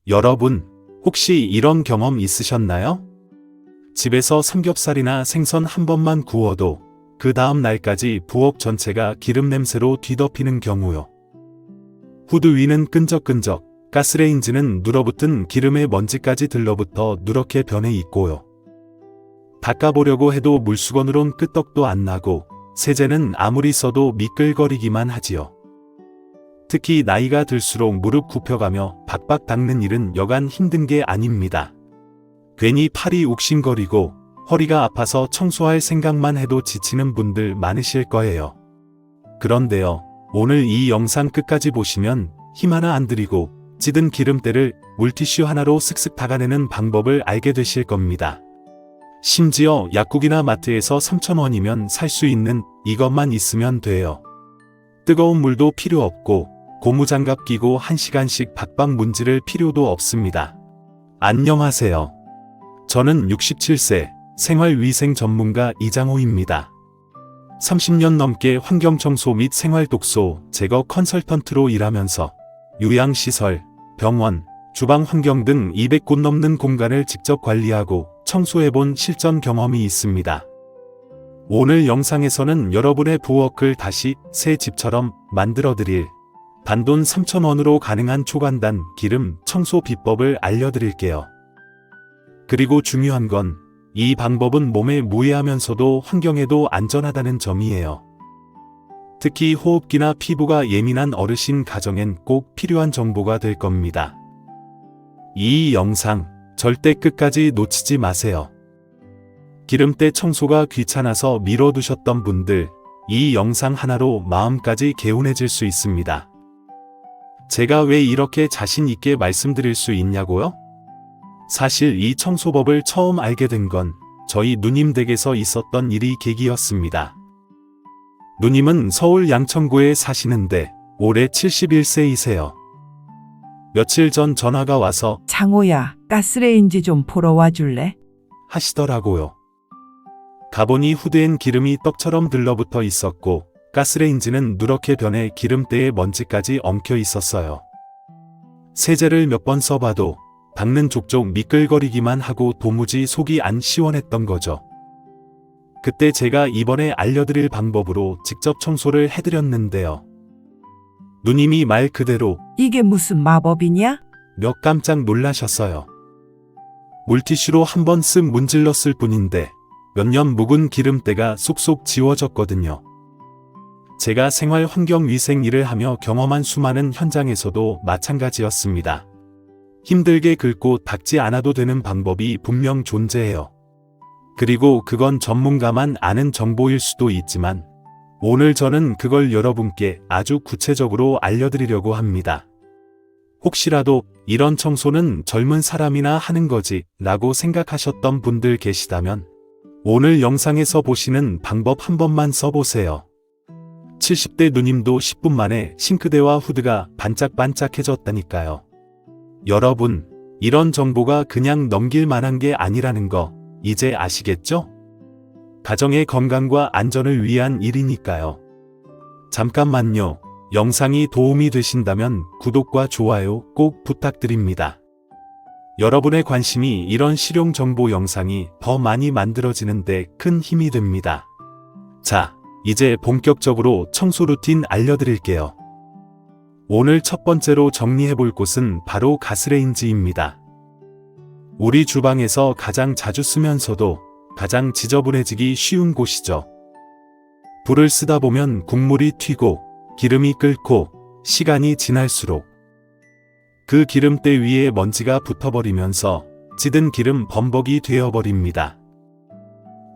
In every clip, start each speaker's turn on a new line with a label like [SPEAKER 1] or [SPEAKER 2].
[SPEAKER 1] 여러분, 혹시 이런 경험 있으셨나요? 집에서 삼겹살이나 생선 한 번만 구워도 그 다음 날까지 부엌 전체가 기름 냄새로 뒤덮이는 경우요. 후드 위는 끈적끈적, 가스레인지는 눌어붙은 기름의 먼지까지 들러붙어 누렇게 변해 있고요. 닦아보려고 해도 물수건으론 끄떡도 안 나고 세제는 아무리 써도 미끌거리기만 하지요. 특히 나이가 들수록 무릎 굽혀가며 박박 닦는 일은 여간 힘든 게 아닙니다. 괜히 팔이 욱신거리고 허리가 아파서 청소할 생각만 해도 지치는 분들 많으실 거예요. 그런데요, 오늘 이 영상 끝까지 보시면 힘 하나 안 들이고 찌든 기름때를 물티슈 하나로 슥슥 닦아내는 방법을 알게 되실 겁니다. 심지어 약국이나 마트에서 3,000원이면 살 수 있는 이것만 있으면 돼요. 뜨거운 물도 필요 없고 고무장갑 끼고 1시간씩 박박 문지를 필요도 없습니다. 안녕하세요. 저는 67세 생활위생 전문가 이장호입니다. 30년 넘게 환경청소 및 생활독소 제거 컨설턴트로 일하면서 요양시설, 병원, 주방 환경 등 200곳 넘는 공간을 직접 관리하고 청소해본 실전 경험이 있습니다. 오늘 영상에서는 여러분의 부엌을 다시 새 집처럼 만들어드릴 단돈 3,000원으로 가능한 초간단 기름 청소 비법을 알려드릴게요. 그리고 중요한 건 이 방법은 몸에 무해하면서도 환경에도 안전하다는 점이에요. 특히 호흡기나 피부가 예민한 어르신 가정엔 꼭 필요한 정보가 될 겁니다. 이 영상 절대 끝까지 놓치지 마세요. 기름때 청소가 귀찮아서 미뤄두셨던 분들, 이 영상 하나로 마음까지 개운해질 수 있습니다. 제가 왜 이렇게 자신 있게 말씀드릴 수 있냐고요? 사실 이 청소법을 처음 알게 된 건 저희 누님 댁에서 있었던 일이 계기였습니다. 누님은 서울 양천구에 사시는데 올해 71세이세요. 며칠 전 전화가 와서
[SPEAKER 2] 장호야, 가스레인지 좀 보러 와줄래?
[SPEAKER 1] 하시더라고요. 가보니 후드엔 기름이 떡처럼 들러붙어 있었고 가스레인지는 누렇게 변해 기름때에 먼지까지 엉켜 있었어요. 세제를 몇 번 써봐도 닦는 족족 미끌거리기만 하고 도무지 속이 안 시원했던 거죠. 그때 제가 이번에 알려드릴 방법으로 직접 청소를 해드렸는데요. 누님이 말 그대로
[SPEAKER 2] 이게 무슨 마법이냐?
[SPEAKER 1] 몇 깜짝 놀라셨어요. 물티슈로 한번 쓱 문질렀을 뿐인데 몇 년 묵은 기름때가 쏙쏙 지워졌거든요. 제가 생활 환경 위생 일을 하며 경험한 수많은 현장에서도 마찬가지였습니다. 힘들게 긁고 닦지 않아도 되는 방법이 분명 존재해요. 그리고 그건 전문가만 아는 정보일 수도 있지만 오늘 저는 그걸 여러분께 아주 구체적으로 알려드리려고 합니다. 혹시라도 이런 청소는 젊은 사람이나 하는 거지 라고 생각하셨던 분들 계시다면 오늘 영상에서 보시는 방법 한 번만 써보세요. 70대 누님도 10분 만에 싱크대와 후드가 반짝반짝해졌다니까요. 여러분, 이런 정보가 그냥 넘길 만한 게 아니라는 거 이제 아시겠죠? 가정의 건강과 안전을 위한 일이니까요. 잠깐만요. 영상이 도움이 되신다면 구독과 좋아요 꼭 부탁드립니다. 여러분의 관심이 이런 실용 정보 영상이 더 많이 만들어지는데 큰 힘이 됩니다. 자, 이제 본격적으로 청소 루틴 알려드릴게요. 오늘 첫 번째로 정리해볼 곳은 바로 가스레인지입니다. 우리 주방에서 가장 자주 쓰면서도 가장 지저분해지기 쉬운 곳이죠. 불을 쓰다 보면 국물이 튀고 기름이 끓고 시간이 지날수록 그 기름때 위에 먼지가 붙어버리면서 찌든 기름 범벅이 되어버립니다.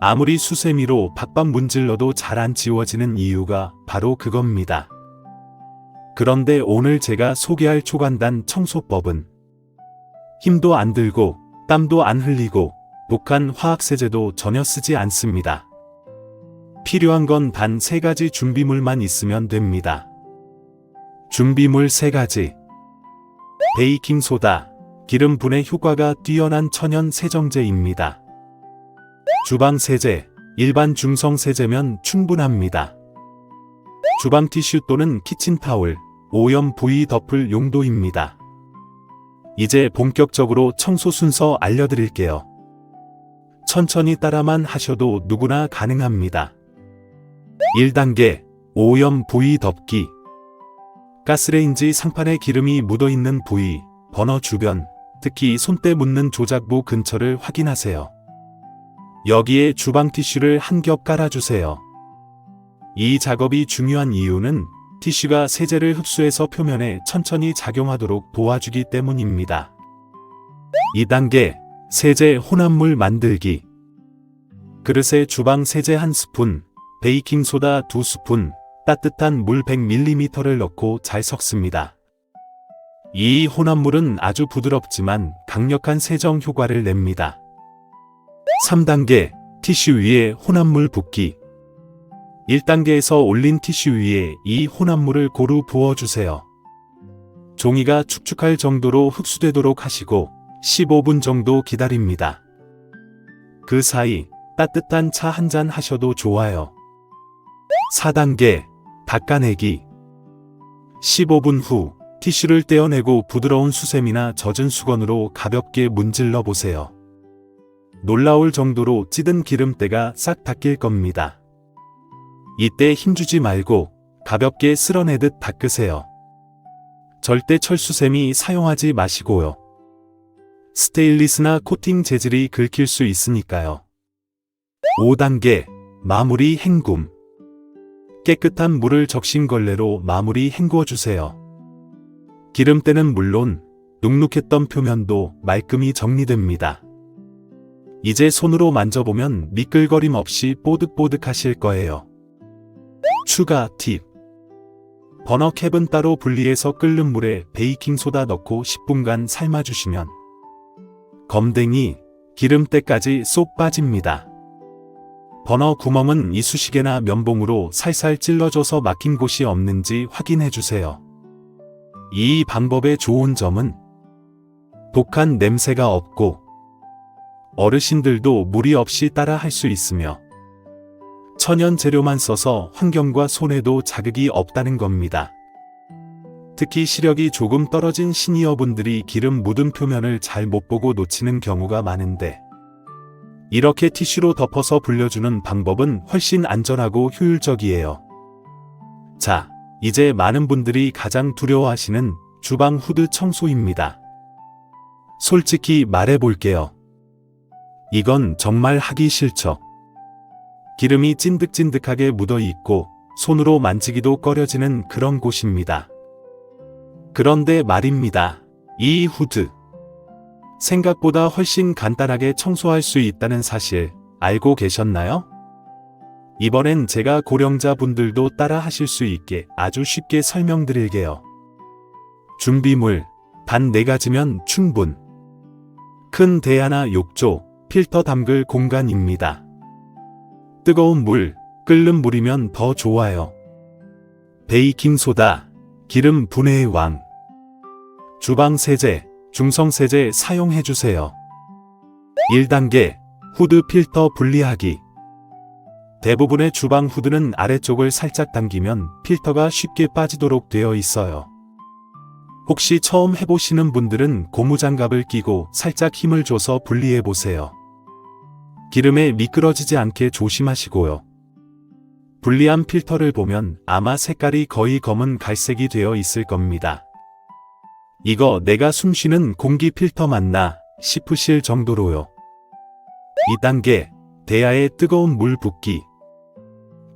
[SPEAKER 1] 아무리 수세미로 박박 문질러도 잘 안 지워지는 이유가 바로 그겁니다. 그런데 오늘 제가 소개할 초간단 청소법은 힘도 안 들고 땀도 안 흘리고 독한 화학세제도 전혀 쓰지 않습니다. 필요한 건 단 3가지 준비물만 있으면 됩니다. 준비물 3가지. 베이킹소다, 기름 분해 효과가 뛰어난 천연 세정제입니다. 주방세제, 일반 중성세제면 충분합니다. 주방티슈 또는 키친타올, 오염 부위 덮을 용도입니다. 이제 본격적으로 청소 순서 알려드릴게요. 천천히 따라만 하셔도 누구나 가능합니다. 1단계, 오염 부위 덮기. 가스레인지 상판에 기름이 묻어있는 부위, 버너 주변, 특히 손때 묻는 조작부 근처를 확인하세요. 여기에 주방 티슈를 한 겹 깔아주세요. 이 작업이 중요한 이유는 티슈가 세제를 흡수해서 표면에 천천히 작용하도록 도와주기 때문입니다. 2단계, 세제 혼합물 만들기. 그릇에 주방 세제 1스푼, 베이킹소다 2스푼, 따뜻한 물 100ml를 넣고 잘 섞습니다. 이 혼합물은 아주 부드럽지만 강력한 세정 효과를 냅니다. 3단계, 티슈 위에 혼합물 붓기. 1단계에서 올린 티슈 위에 이 혼합물을 고루 부어주세요. 종이가 축축할 정도로 흡수되도록 하시고 15분 정도 기다립니다. 그 사이 따뜻한 차 한 잔 하셔도 좋아요. 4단계, 닦아내기. 15분 후 티슈를 떼어내고 부드러운 수세미나 젖은 수건으로 가볍게 문질러 보세요. 놀라울 정도로 찌든 기름때가 싹 닦일 겁니다. 이때 힘주지 말고 가볍게 쓸어내듯 닦으세요. 절대 철수세미 사용하지 마시고요. 스테인리스나 코팅 재질이 긁힐 수 있으니까요. 5단계, 마무리 헹굼. 깨끗한 물을 적신걸레로 마무리 헹구어주세요. 기름때는 물론 눅눅했던 표면도 말끔히 정리됩니다. 이제 손으로 만져보면 미끌거림 없이 뽀득뽀득하실 거예요. 추가 팁. 버너 캡은 따로 분리해서 끓는 물에 베이킹소다 넣고 10분간 삶아주시면 검댕이, 기름때까지 쏙 빠집니다. 버너 구멍은 이쑤시개나 면봉으로 살살 찔러줘서 막힌 곳이 없는지 확인해주세요. 이 방법의 좋은 점은 독한 냄새가 없고 어르신들도 무리 없이 따라 할 수 있으며 천연 재료만 써서 환경과 손에도 자극이 없다는 겁니다. 특히 시력이 조금 떨어진 시니어분들이 기름 묻은 표면을 잘 못 보고 놓치는 경우가 많은데 이렇게 티슈로 덮어서 불려주는 방법은 훨씬 안전하고 효율적이에요. 자, 이제 많은 분들이 가장 두려워하시는 주방 후드 청소입니다. 솔직히 말해볼게요. 이건 정말 하기 싫죠. 기름이 찐득찐득하게 묻어있고 손으로 만지기도 꺼려지는 그런 곳입니다. 그런데 말입니다. 이 후드. 생각보다 훨씬 간단하게 청소할 수 있다는 사실 알고 계셨나요? 이번엔 제가 고령자 분들도 따라 하실 수 있게 아주 쉽게 설명드릴게요. 준비물 단 4가지면 충분. 큰 대야나 욕조, 필터 담글 공간입니다. 뜨거운 물, 끓는 물이면 더 좋아요. 베이킹소다, 기름 분해의 왕. 주방 세제, 중성 세제 사용해주세요. 1단계, 후드 필터 분리하기. 대부분의 주방 후드는 아래쪽을 살짝 당기면 필터가 쉽게 빠지도록 되어 있어요. 혹시 처음 해보시는 분들은 고무장갑을 끼고 살짝 힘을 줘서 분리해보세요. 기름에 미끄러지지 않게 조심하시고요. 분리한 필터를 보면 아마 색깔이 거의 검은 갈색이 되어 있을 겁니다. 이거 내가 숨쉬는 공기 필터 맞나 싶으실 정도로요. 2단계, 대야에 뜨거운 물 붓기.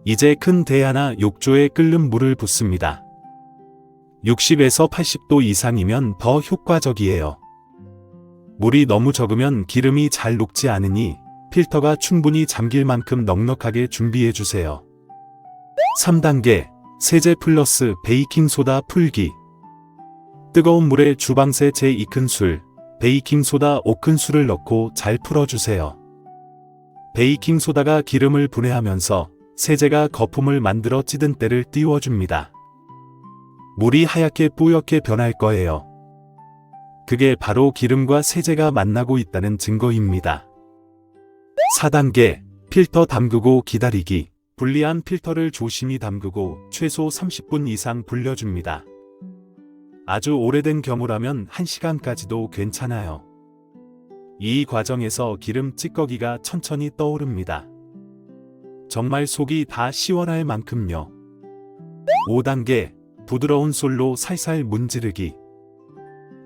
[SPEAKER 1] 이제 큰 대야나 욕조에 끓는 물을 붓습니다. 60에서 80도 이상이면 더 효과적이에요. 물이 너무 적으면 기름이 잘 녹지 않으니 필터가 충분히 잠길 만큼 넉넉하게 준비해주세요. 3단계, 세제 플러스 베이킹소다 풀기. 뜨거운 물에 주방세 제 2큰술, 베이킹소다 5큰술을 넣고 잘 풀어주세요. 베이킹소다가 기름을 분해하면서 세제가 거품을 만들어 찌든 때를 띄워줍니다. 물이 하얗게 뿌옇게 변할 거예요. 그게 바로 기름과 세제가 만나고 있다는 증거입니다. 4단계, 필터 담그고 기다리기. 분리한 필터를 조심히 담그고 최소 30분 이상 불려줍니다. 아주 오래된 경우라면 1시간까지도 괜찮아요. 이 과정에서 기름 찌꺼기가 천천히 떠오릅니다. 정말 속이 다 시원할 만큼요. 5단계, 부드러운 솔로 살살 문지르기.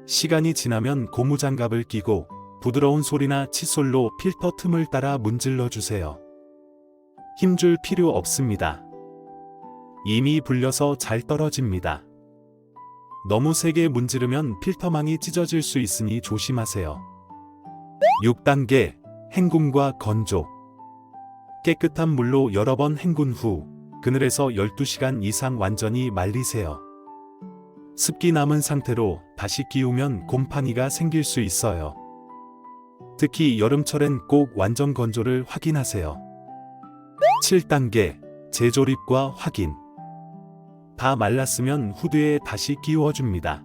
[SPEAKER 1] 시간이 지나면 고무장갑을 끼고 부드러운 솔이나 칫솔로 필터 틈을 따라 문질러 주세요. 힘줄 필요 없습니다. 이미 불려서 잘 떨어집니다. 너무 세게 문지르면 필터망이 찢어질 수 있으니 조심하세요. 6단계, 헹굼과 건조. 깨끗한 물로 여러 번 헹군 후 그늘에서 12시간 이상 완전히 말리세요. 습기 남은 상태로 다시 끼우면 곰팡이가 생길 수 있어요. 특히 여름철엔 꼭 완전 건조를 확인하세요. 7단계, 재조립과 확인. 다 말랐으면 후드에 다시 끼워줍니다.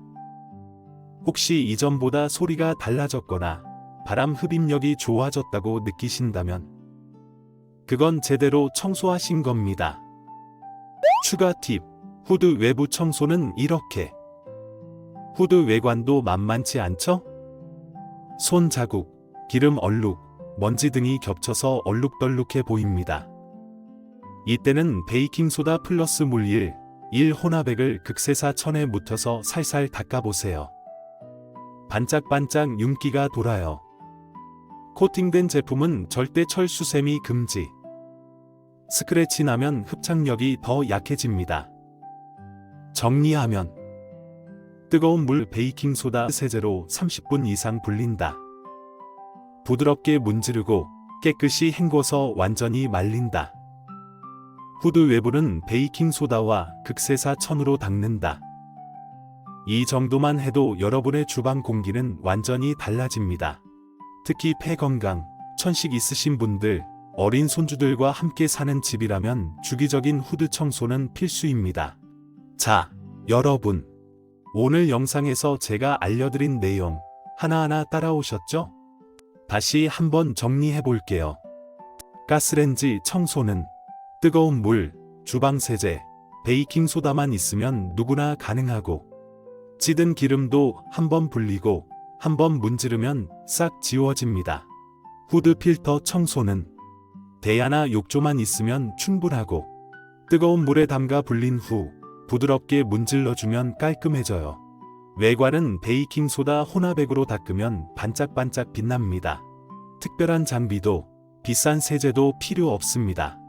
[SPEAKER 1] 혹시 이전보다 소리가 달라졌거나 바람 흡입력이 좋아졌다고 느끼신다면 그건 제대로 청소하신 겁니다. 추가 팁, 후드 외부 청소는 이렇게. 후드 외관도 만만치 않죠? 손 자국, 기름 얼룩, 먼지 등이 겹쳐서 얼룩덜룩해 보입니다. 이때는 베이킹소다 플러스 물 1 혼합액을 극세사 천에 묻혀서 살살 닦아보세요. 반짝반짝 윤기가 돌아요. 코팅된 제품은 절대 철수세미 금지. 스크래치 나면 흡착력이 더 약해집니다. 정리하면 뜨거운 물 베이킹소다 세제로 30분 이상 불린다. 부드럽게 문지르고 깨끗이 헹궈서 완전히 말린다. 후드 외부는 베이킹소다와 극세사 천으로 닦는다. 이 정도만 해도 여러분의 주방 공기는 완전히 달라집니다. 특히 폐 건강, 천식 있으신 분들, 어린 손주들과 함께 사는 집이라면 주기적인 후드 청소는 필수입니다. 자, 여러분. 오늘 영상에서 제가 알려드린 내용 하나하나 따라오셨죠? 다시 한번 정리해 볼게요. 가스레인지 청소는 뜨거운 물, 주방세제, 베이킹소다만 있으면 누구나 가능하고 찌든 기름도 한번 불리고 한번 문지르면 싹 지워집니다. 후드 필터 청소는 대야나 욕조만 있으면 충분하고 뜨거운 물에 담가 불린 후 부드럽게 문질러주면 깔끔해져요. 외관은 베이킹소다 혼합액으로 닦으면 반짝반짝 빛납니다. 특별한 장비도 비싼 세제도 필요 없습니다.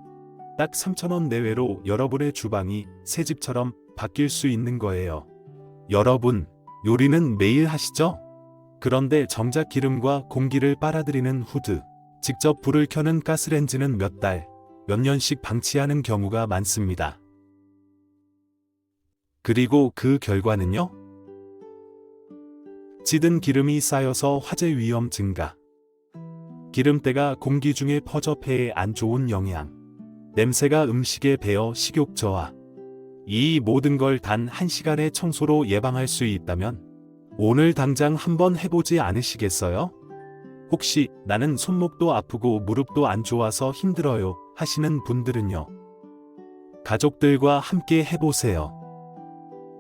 [SPEAKER 1] 딱 3,000원 내외로 여러분의 주방이 새 집처럼 바뀔 수 있는 거예요. 여러분, 요리는 매일 하시죠? 그런데 정작 기름과 공기를 빨아들이는 후드, 직접 불을 켜는 가스레인지는 몇 달, 몇 년씩 방치하는 경우가 많습니다. 그리고 그 결과는요? 찌든 기름이 쌓여서 화재 위험 증가, 기름때가 공기 중에 퍼져 폐에 안 좋은 영향, 냄새가 음식에 배어 식욕 저하. 이 모든 걸 단 1시간의 청소로 예방할 수 있다면 오늘 당장 한번 해보지 않으시겠어요? 혹시 나는 손목도 아프고 무릎도 안 좋아서 힘들어요 하시는 분들은요. 가족들과 함께 해보세요.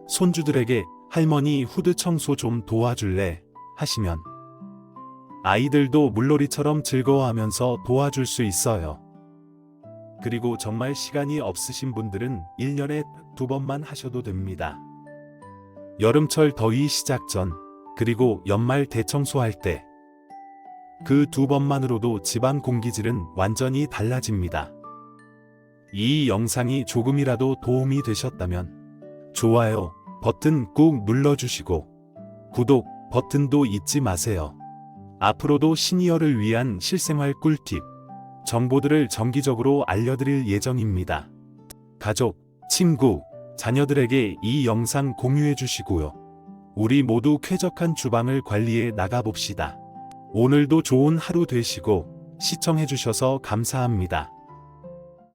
[SPEAKER 1] 손주들에게 할머니 후드 청소 좀 도와줄래? 하시면 아이들도 물놀이처럼 즐거워하면서 도와줄 수 있어요. 그리고 정말 시간이 없으신 분들은 1년에 2번만 하셔도 됩니다. 여름철 더위 시작 전, 그리고 연말 대청소할 때 그 2번만으로도 집안 공기질은 완전히 달라집니다. 이 영상이 조금이라도 도움이 되셨다면 좋아요 버튼 꾹 눌러주시고 구독 버튼도 잊지 마세요. 앞으로도 시니어를 위한 실생활 꿀팁, 정보들을 정기적으로 알려드릴 예정입니다. 가족, 친구, 자녀들에게 이 영상 공유해 주시고요. 우리 모두 쾌적한 주방을 관리해 나가봅시다. 오늘도 좋은 하루 되시고 시청해 주셔서 감사합니다.